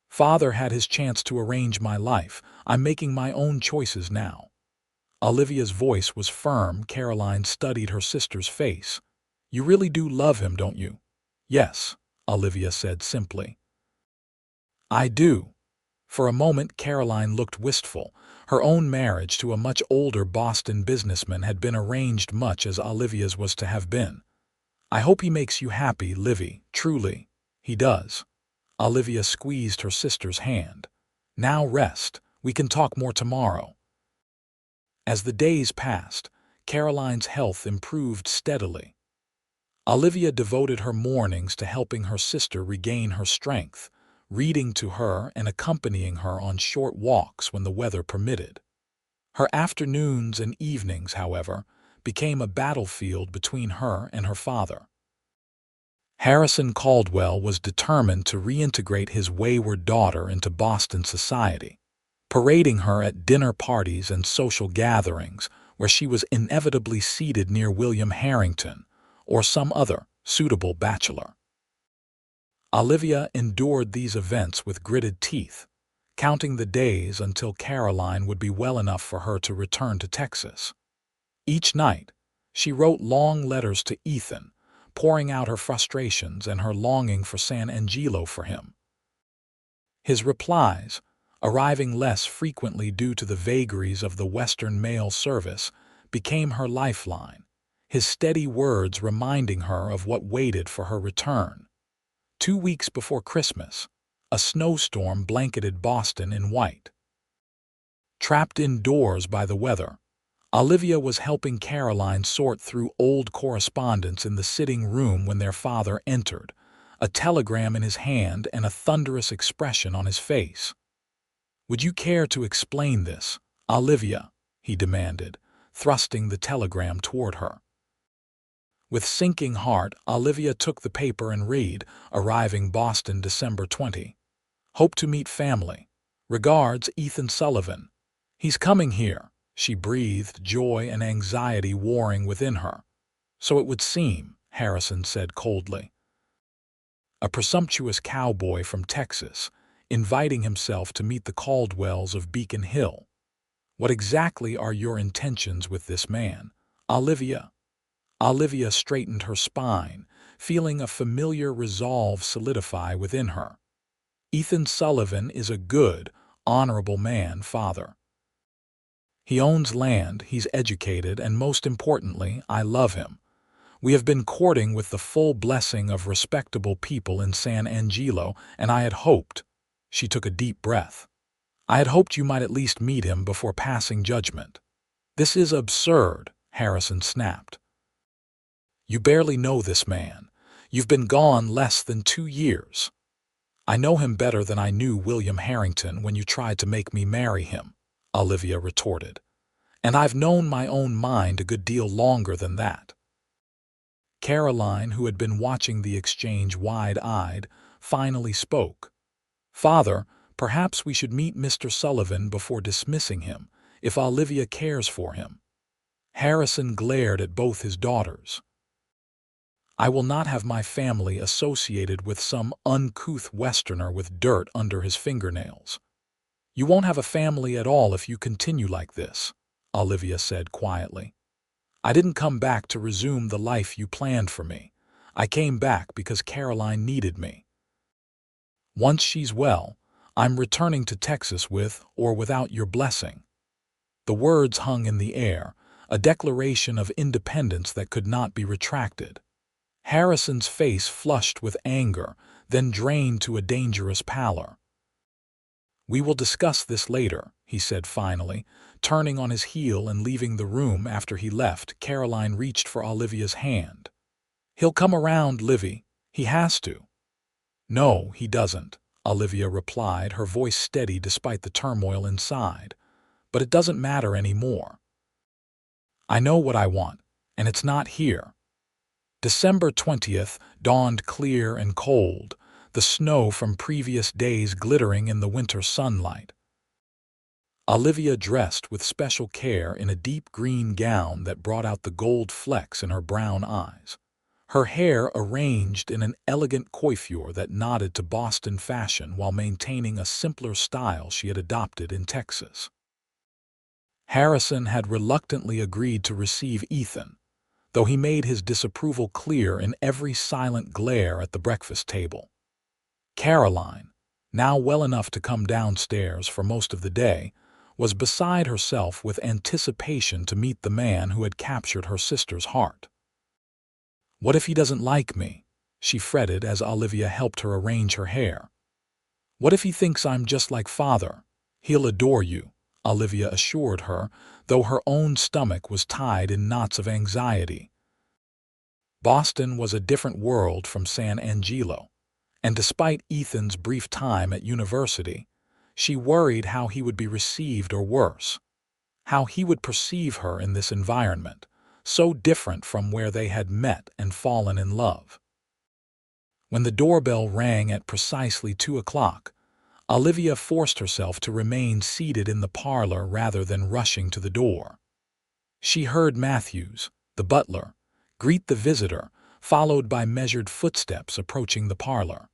Father had his chance to arrange my life. I'm making my own choices now." Olivia's voice was firm. Caroline studied her sister's face. "You really do love him, don't you?" "Yes," Olivia said simply. "I do." For a moment, Caroline looked wistful. Her own marriage to a much older Boston businessman had been arranged much as Olivia's was to have been. "I hope he makes you happy, Livy, truly." "He does." Olivia squeezed her sister's hand. "Now rest. We can talk more tomorrow." As the days passed, Caroline's health improved steadily. Olivia devoted her mornings to helping her sister regain her strength, reading to her and accompanying her on short walks when the weather permitted. Her afternoons and evenings, however, became a battlefield between her and her father. Harrison Caldwell was determined to reintegrate his wayward daughter into Boston society, parading her at dinner parties and social gatherings where she was inevitably seated near William Harrington or some other suitable bachelor. Olivia endured these events with gritted teeth, counting the days until Caroline would be well enough for her to return to Texas. Each night, she wrote long letters to Ethan, pouring out her frustrations and her longing for San Angelo for him. His replies, arriving less frequently due to the vagaries of the Western mail service, became her lifeline, his steady words reminding her of what waited for her return. 2 weeks before Christmas, a snowstorm blanketed Boston in white. Trapped indoors by the weather, Olivia was helping Caroline sort through old correspondence in the sitting room when their father entered, a telegram in his hand and a thunderous expression on his face. "Would you care to explain this, Olivia?" he demanded, thrusting the telegram toward her. With sinking heart, Olivia took the paper and read, "Arriving Boston December 20. Hope to meet family. Regards, Ethan Sullivan." "He's coming here," she breathed, joy and anxiety warring within her. "So it would seem," Harrison said coldly. "A presumptuous cowboy from Texas, inviting himself to meet the Caldwells of Beacon Hill. What exactly are your intentions with this man, Olivia?" Olivia straightened her spine, feeling a familiar resolve solidify within her. "Ethan Sullivan is a good, honorable man, father. He owns land, he's educated, and most importantly, I love him. We have been courting with the full blessing of respectable people in San Angelo, and I had hoped—" She took a deep breath. "I had hoped you might at least meet him before passing judgment." "This is absurd," Harrison snapped. "You barely know this man. You've been gone less than 2 years. I know him better than I knew William Harrington when you tried to make me marry him," Olivia retorted. "And I've known my own mind a good deal longer than that." Caroline, who had been watching the exchange wide-eyed, finally spoke. "Father, perhaps we should meet Mr. Sullivan before dismissing him, if Olivia cares for him." Harrison glared at both his daughters. "I will not have my family associated with some uncouth Westerner with dirt under his fingernails." "You won't have a family at all if you continue like this," Olivia said quietly. "I didn't come back to resume the life you planned for me. I came back because Caroline needed me. Once she's well, I'm returning to Texas with or without your blessing." The words hung in the air, a declaration of independence that could not be retracted. Harrison's face flushed with anger, then drained to a dangerous pallor. "We will discuss this later," he said finally. Turning on his heel and leaving the room after he left, Caroline reached for Olivia's hand. "He'll come around, Livy. He has to." "No, he doesn't," Olivia replied, her voice steady despite the turmoil inside. "But it doesn't matter anymore. I know what I want, and it's not here." December 20th dawned clear and cold, the snow from previous days glittering in the winter sunlight. Olivia dressed with special care in a deep green gown that brought out the gold flecks in her brown eyes. Her hair arranged in an elegant coiffure that nodded to Boston fashion while maintaining a simpler style she had adopted in Texas. Harrison had reluctantly agreed to receive Ethan, though he made his disapproval clear in every silent glare at the breakfast table. Caroline, now well enough to come downstairs for most of the day, was beside herself with anticipation to meet the man who had captured her sister's heart. "What if he doesn't like me?" she fretted as Olivia helped her arrange her hair. "What if he thinks I'm just like father?" "He'll adore you," Olivia assured her, though her own stomach was tied in knots of anxiety. Boston was a different world from San Angelo, and despite Ethan's brief time at university, she worried how he would be received, or worse, how he would perceive her in this environment, so different from where they had met and fallen in love. When the doorbell rang at precisely 2 o'clock, Olivia forced herself to remain seated in the parlor rather than rushing to the door. She heard Matthews, the butler, greet the visitor, followed by measured footsteps approaching the parlor.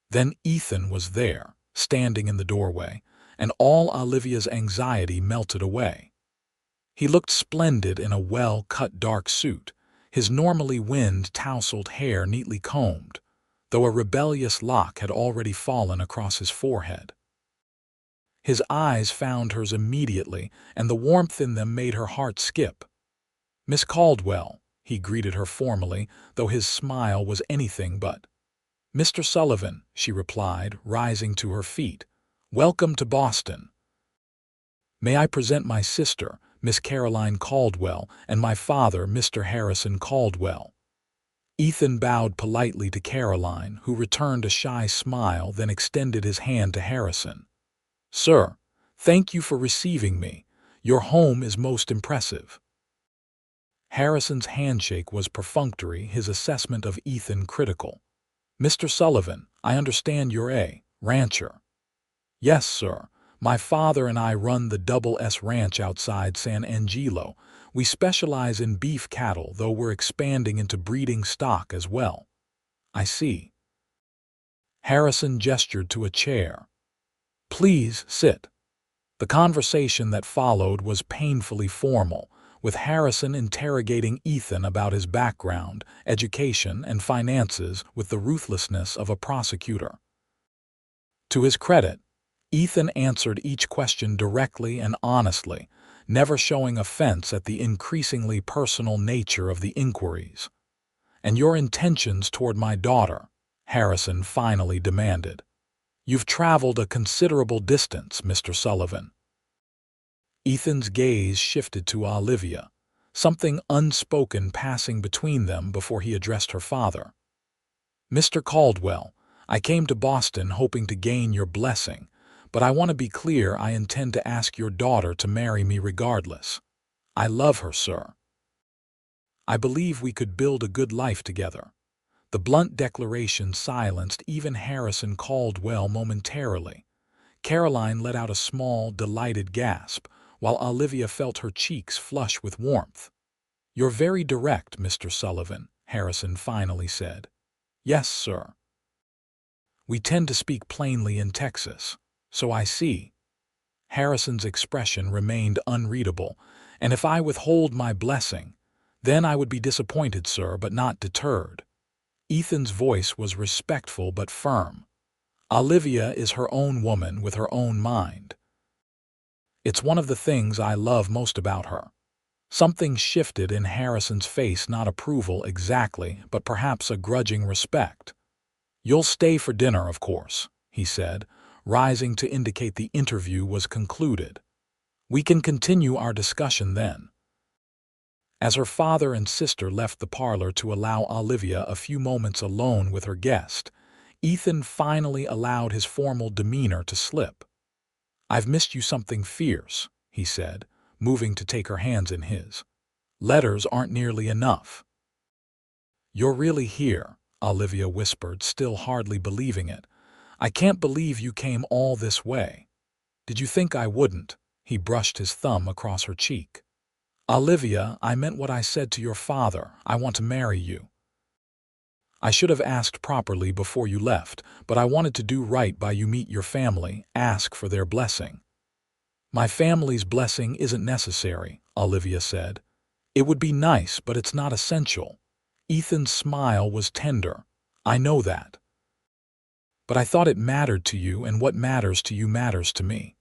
Then Ethan was there, standing in the doorway, and all Olivia's anxiety melted away. He looked splendid in a well-cut dark suit, his normally wind-tousled hair neatly combed, though a rebellious lock had already fallen across his forehead. His eyes found hers immediately, and the warmth in them made her heart skip. Miss Caldwell, he greeted her formally, though his smile was anything but. Mr. Sullivan, she replied, rising to her feet. Welcome to Boston. May I present my sister, Miss Caroline Caldwell, and my father, Mr. Harrison Caldwell. Ethan bowed politely to Caroline, who returned a shy smile, then extended his hand to Harrison. Sir, thank you for receiving me. Your home is most impressive. Harrison's handshake was perfunctory, his assessment of Ethan critical. Mr. Sullivan, I understand you're a rancher. Yes, sir. My father and I run the Double S Ranch outside San Angelo. We specialize in beef cattle, though we're expanding into breeding stock as well. I see. Harrison gestured to a chair. Please sit. The conversation that followed was painfully formal, with Harrison interrogating Ethan about his background, education, and finances with the ruthlessness of a prosecutor. To his credit, Ethan answered each question directly and honestly, never showing offense at the increasingly personal nature of the inquiries. And your intentions toward my daughter, Harrison finally demanded. You've traveled a considerable distance, Mr. Sullivan. Ethan's gaze shifted to Olivia, something unspoken passing between them before he addressed her father. Mr. Caldwell, I came to Boston hoping to gain your blessing, but I want to be clear I intend to ask your daughter to marry me regardless. I love her, sir. I believe we could build a good life together. The blunt declaration silenced even Harrison Caldwell momentarily. Caroline let out a small, delighted gasp, while Olivia felt her cheeks flush with warmth. You're very direct, Mr. Sullivan, Harrison finally said. Yes, sir. We tend to speak plainly in Texas, so I see. Harrison's expression remained unreadable, and if I withhold my blessing, then I would be disappointed, sir, but not deterred. Ethan's voice was respectful but firm. Olivia is her own woman with her own mind. It's one of the things I love most about her. Something shifted in Harrison's face, not approval exactly, but perhaps a grudging respect. You'll stay for dinner, of course, he said, rising to indicate the interview was concluded. We can continue our discussion then. As her father and sister left the parlor to allow Olivia a few moments alone with her guest, Ethan finally allowed his formal demeanor to slip. I've missed you something fierce, he said, moving to take her hands in his. Letters aren't nearly enough. You're really here, Olivia whispered, still hardly believing it. I can't believe you came all this way. Did you think I wouldn't? He brushed his thumb across her cheek. Olivia, I meant what I said to your father. I want to marry you. I should have asked properly before you left, but I wanted to do right by you. Meet your family, ask for their blessing. My family's blessing isn't necessary, Olivia said. It would be nice, but it's not essential. Ethan's smile was tender. I know that. But I thought it mattered to you, and what matters to you matters to me.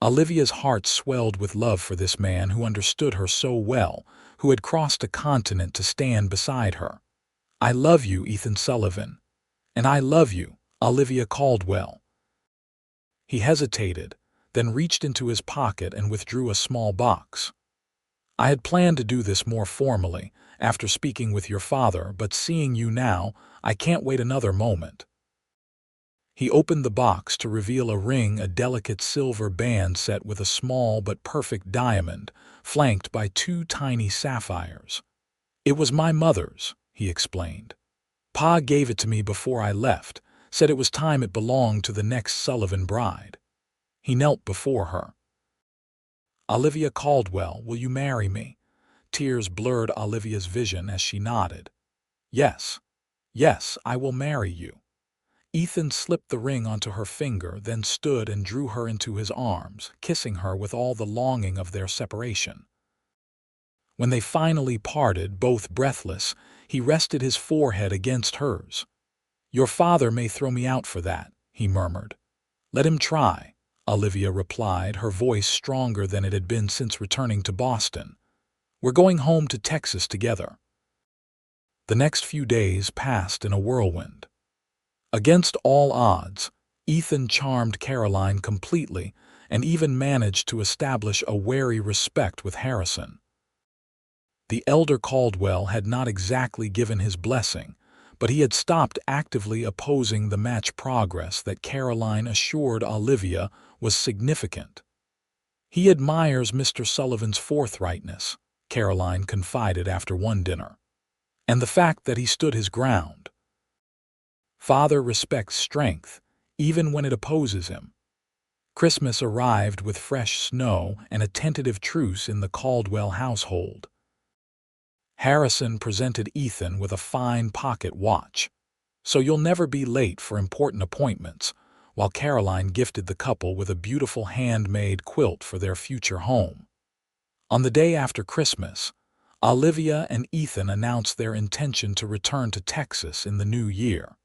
Olivia's heart swelled with love for this man who understood her so well, who had crossed a continent to stand beside her. I love you, Ethan Sullivan. And I love you, Olivia Caldwell. He hesitated, then reached into his pocket and withdrew a small box. I had planned to do this more formally, after speaking with your father, but seeing you now, I can't wait another moment. He opened the box to reveal a ring, a delicate silver band set with a small but perfect diamond, flanked by 2 tiny sapphires. It was my mother's, he explained. Pa gave it to me before I left, said it was time it belonged to the next Sullivan bride. He knelt before her. Olivia Caldwell, will you marry me? Tears blurred Olivia's vision as she nodded. Yes, yes, I will marry you. Ethan slipped the ring onto her finger, then stood and drew her into his arms, kissing her with all the longing of their separation. When they finally parted, both breathless, he rested his forehead against hers. Your father may throw me out for that, he murmured. Let him try, Olivia replied, her voice stronger than it had been since returning to Boston. We're going home to Texas together." The next few days passed in a whirlwind. Against all odds, Ethan charmed Caroline completely and even managed to establish a wary respect with Harrison. The elder Caldwell had not exactly given his blessing, but he had stopped actively opposing the match progress that Caroline assured Olivia was significant. "He admires Mr. Sullivan's forthrightness," Caroline confided after one dinner, "and the fact that he stood his ground. Father respects strength, even when it opposes him." Christmas arrived with fresh snow and a tentative truce in the Caldwell household. Harrison presented Ethan with a fine pocket watch, "So you'll never be late for important appointments," while Caroline gifted the couple with a beautiful handmade quilt for their future home. On the day after Christmas, Olivia and Ethan announced their intention to return to Texas in the new year.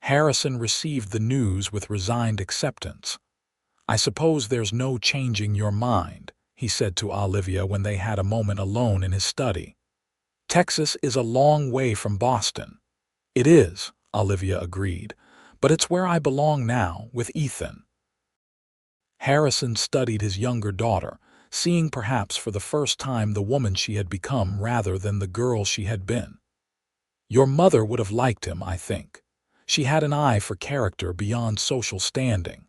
Harrison received the news with resigned acceptance. "I suppose there's no changing your mind," he said to Olivia when they had a moment alone in his study. "Texas is a long way from Boston." "It is," Olivia agreed, "but it's where I belong now, with Ethan." Harrison studied his younger daughter, seeing perhaps for the first time the woman she had become rather than the girl she had been. "Your mother would have liked him, I think. She had an eye for character beyond social standing."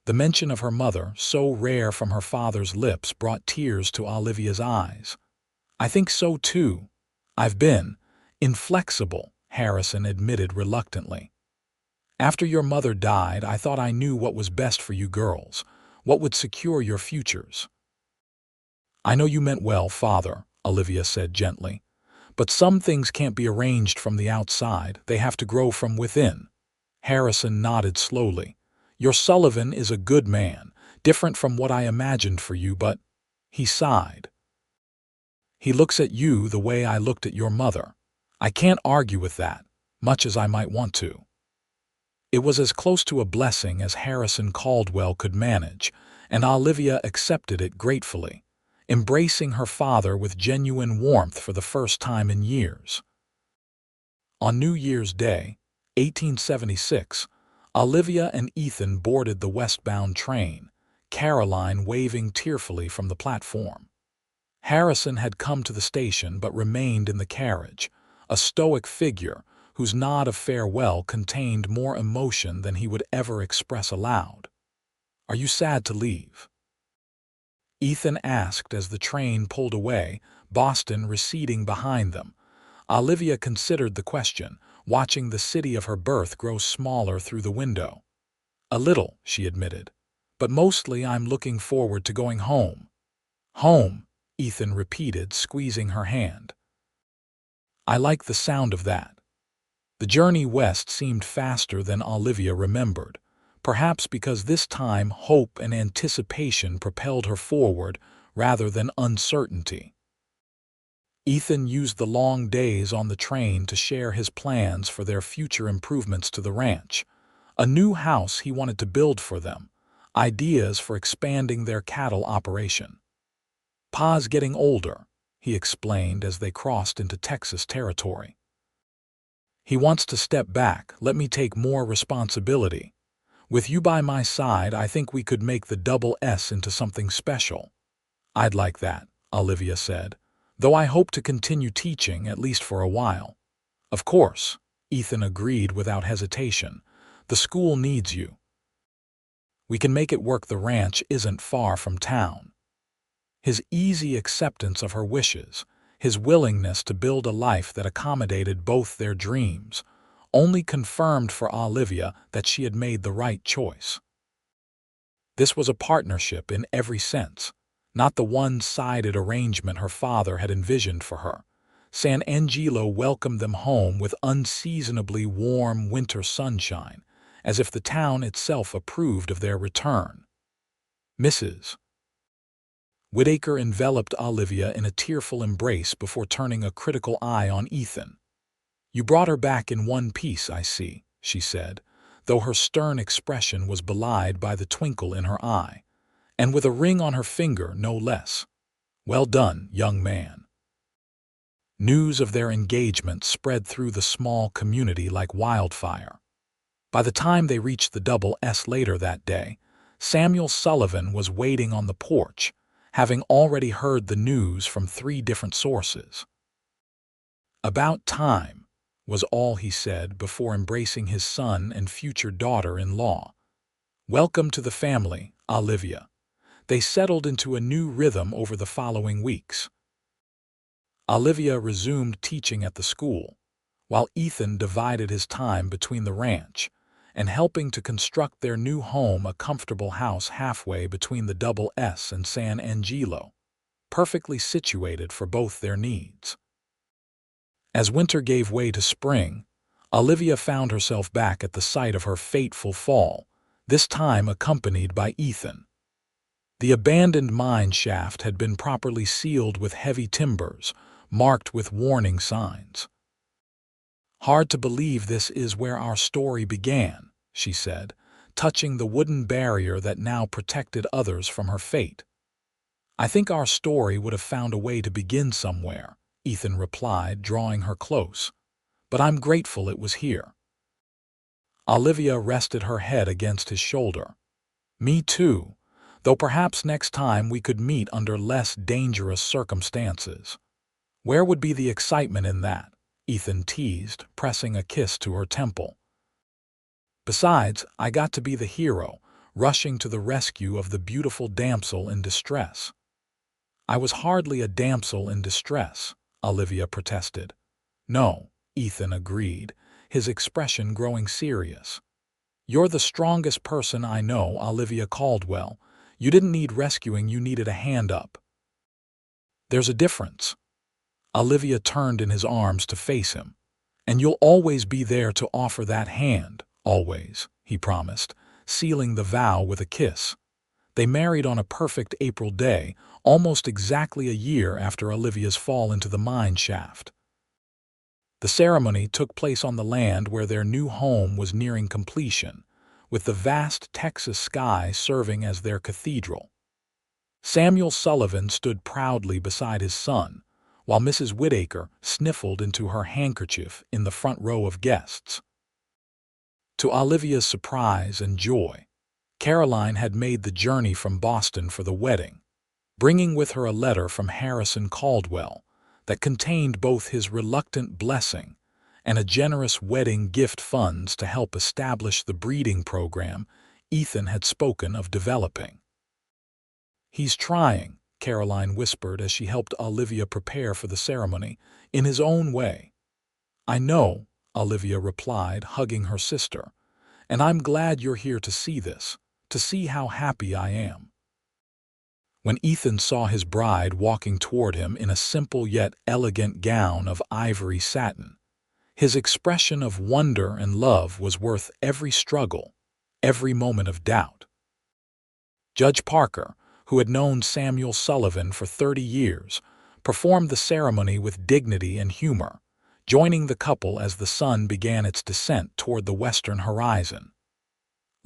The mention of her mother, so rare from her father's lips, brought tears to Olivia's eyes. "I think so too. I've been inflexible," Harrison admitted reluctantly. "After your mother died, I thought I knew what was best for you girls, what would secure your futures." "I know you meant well, Father," Olivia said gently. "But some things can't be arranged from the outside, they have to grow from within." Harrison nodded slowly. "Your Sullivan is a good man, different from what I imagined for you, but—" he sighed. "He looks at you the way I looked at your mother. I can't argue with that, much as I might want to." It was as close to a blessing as Harrison Caldwell could manage, and Olivia accepted it gratefully, embracing her father with genuine warmth for the first time in years. On New Year's Day, 1876, Olivia and Ethan boarded the westbound train, Caroline waving tearfully from the platform. Harrison had come to the station but remained in the carriage, a stoic figure whose nod of farewell contained more emotion than he would ever express aloud. "Are you sad to leave?" Ethan asked as the train pulled away, Boston receding behind them. Olivia considered the question, watching the city of her birth grow smaller through the window. "A little," she admitted, "but mostly I'm looking forward to going home." "Home," Ethan repeated, squeezing her hand. "I like the sound of that." The journey west seemed faster than Olivia remembered, perhaps because this time hope and anticipation propelled her forward rather than uncertainty. Ethan used the long days on the train to share his plans for their future improvements to the ranch, a new house he wanted to build for them, ideas for expanding their cattle operation. "Pa's getting older," he explained as they crossed into Texas territory. "He wants to step back, let me take more responsibility. With you by my side, I think we could make the double S into something special." "I'd like that," Olivia said, "though I hope to continue teaching, at least for a while." "Of course," Ethan agreed without hesitation. "The school needs you." "We can make it work. The ranch isn't far from town." His easy acceptance of her wishes, his willingness to build a life that accommodated both their dreams, only confirmed for Olivia that she had made the right choice. This was a partnership in every sense, not the one-sided arrangement her father had envisioned for her. San Angelo welcomed them home with unseasonably warm winter sunshine, as if the town itself approved of their return. Mrs. Whitaker enveloped Olivia in a tearful embrace before turning a critical eye on Ethan. "You brought her back in one piece, I see," she said, though her stern expression was belied by the twinkle in her eye, "and with a ring on her finger, no less." Well done, young man." News of their engagement spread through the small community like wildfire. By the time they reached the Double S later that day, Samuel Sullivan was waiting on the porch, having already heard the news from 3 different sources. "About time," was all he said before embracing his son and future daughter-in-law. "Welcome to the family, Olivia." They settled into a new rhythm over the following weeks. Olivia resumed teaching at the school, while Ethan divided his time between the ranch and helping to construct their new home, a comfortable house halfway between the Double S and San Angelo, perfectly situated for both their needs. As winter gave way to spring, Olivia found herself back at the site of her fateful fall, this time accompanied by Ethan. The abandoned mine shaft had been properly sealed with heavy timbers, marked with warning signs. "Hard to believe this is where our story began," she said, touching the wooden barrier that now protected others from her fate. "I think our story would have found a way to begin somewhere," Ethan replied, drawing her close. "But I'm grateful it was here." Olivia rested her head against his shoulder. "Me too, though perhaps next time we could meet under less dangerous circumstances." "Where would be the excitement in that?" Ethan teased, pressing a kiss to her temple. "Besides, I got to be the hero, rushing to the rescue of the beautiful damsel in distress." "I was hardly a damsel in distress," Olivia protested. "No," Ethan agreed, his expression growing serious. "You're the strongest person I know, Olivia Caldwell. You didn't need rescuing, you needed a hand up." "There's a difference." Olivia turned in his arms to face him. "And you'll always be there to offer that hand, always," he promised, sealing the vow with a kiss. They married on a perfect April day, almost exactly a year after Olivia's fall into the mine shaft. The ceremony took place on the land where their new home was nearing completion, with the vast Texas sky serving as their cathedral. Samuel Sullivan stood proudly beside his son, while Mrs. Whittaker sniffled into her handkerchief in the front row of guests. To Olivia's surprise and joy, Caroline had made the journey from Boston for the wedding, bringing with her a letter from Harrison Caldwell that contained both his reluctant blessing and a generous wedding gift funds to help establish the breeding program Ethan had spoken of developing. "He's trying," Caroline whispered as she helped Olivia prepare for the ceremony, "in his own way." "I know," Olivia replied, hugging her sister, "and I'm glad you're here to see this, to see how happy I am." When Ethan saw his bride walking toward him in a simple yet elegant gown of ivory satin, his expression of wonder and love was worth every struggle, every moment of doubt. Judge Parker, who had known Samuel Sullivan for 30 years, performed the ceremony with dignity and humor, joining the couple as the sun began its descent toward the western horizon.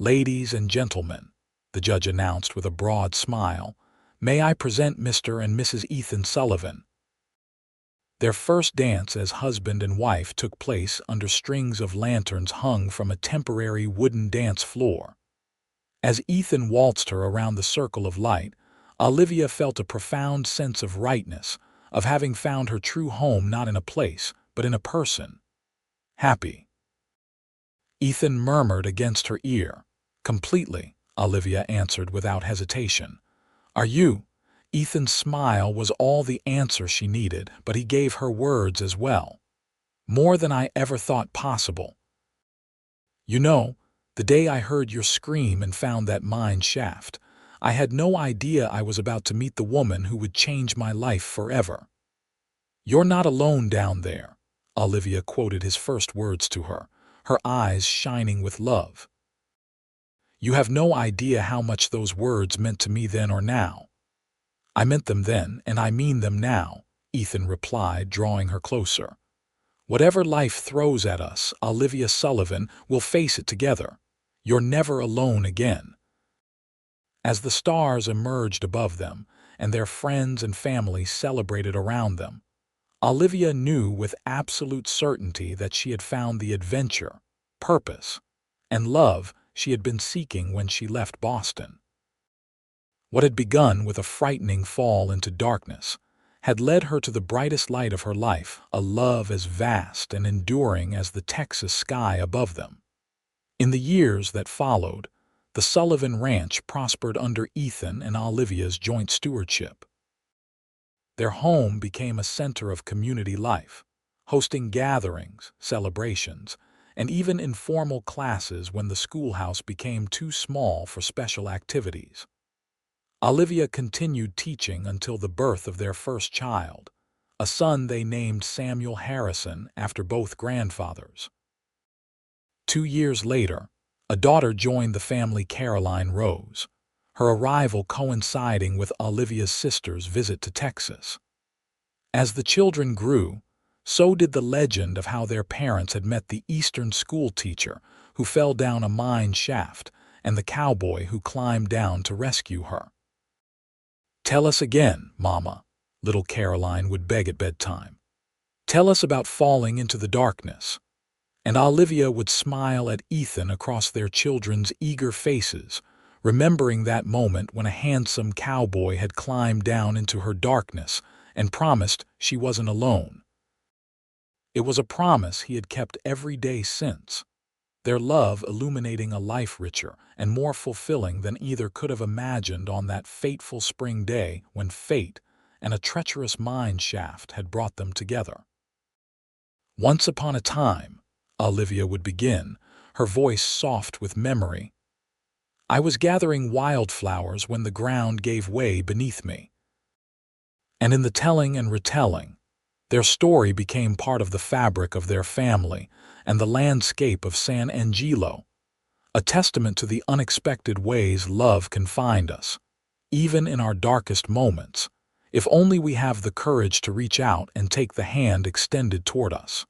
"Ladies and gentlemen," the judge announced with a broad smile, "may I present Mr. and Mrs. Ethan Sullivan." Their first dance as husband and wife took place under strings of lanterns hung from a temporary wooden dance floor. As Ethan waltzed her around the circle of light, Olivia felt a profound sense of rightness, of having found her true home not in a place, but in a person. "Happy," Ethan murmured against her ear. "Completely," Olivia answered without hesitation. "Are you?" Ethan's smile was all the answer she needed, but he gave her words as well. "More than I ever thought possible. You know, the day I heard your scream and found that mine shaft, I had no idea I was about to meet the woman who would change my life forever." "You're not alone down there," Olivia quoted his first words to her, her eyes shining with love. "You have no idea how much those words meant to me then or now." "I meant them then, and I mean them now," Ethan replied, drawing her closer. "Whatever life throws at us, Olivia Sullivan, will face it together. You're never alone again." As the stars emerged above them, and their friends and family celebrated around them. Olivia knew with absolute certainty that she had found the adventure, purpose, and love she had been seeking when she left Boston. What had begun with a frightening fall into darkness had led her to the brightest light of her life, a love as vast and enduring as the Texas sky above them. In the years that followed, the Sullivan Ranch prospered under Ethan and Olivia's joint stewardship. Their home became a center of community life, hosting gatherings, celebrations, and even informal classes when the schoolhouse became too small for special activities. Olivia continued teaching until the birth of their first child, a son they named Samuel Harrison after both grandfathers. 2 years later, a daughter joined the family, Caroline Rose, her arrival coinciding with Olivia's sister's visit to Texas. As the children grew, so did the legend of how their parents had met the Eastern school teacher who fell down a mine shaft and the cowboy who climbed down to rescue her. "Tell us again, Mama," little Caroline would beg at bedtime. "Tell us about falling into the darkness." And Olivia would smile at Ethan across their children's eager faces, remembering that moment when a handsome cowboy had climbed down into her darkness and promised she wasn't alone. It was a promise he had kept every day since, their love illuminating a life richer and more fulfilling than either could have imagined on that fateful spring day when fate and a treacherous mine shaft had brought them together. "Once upon a time," Olivia would begin, her voice soft with memory, "I was gathering wildflowers when the ground gave way beneath me." And in the telling and retelling, their story became part of the fabric of their family and the landscape of San Angelo, a testament to the unexpected ways love can find us, even in our darkest moments, if only we have the courage to reach out and take the hand extended toward us.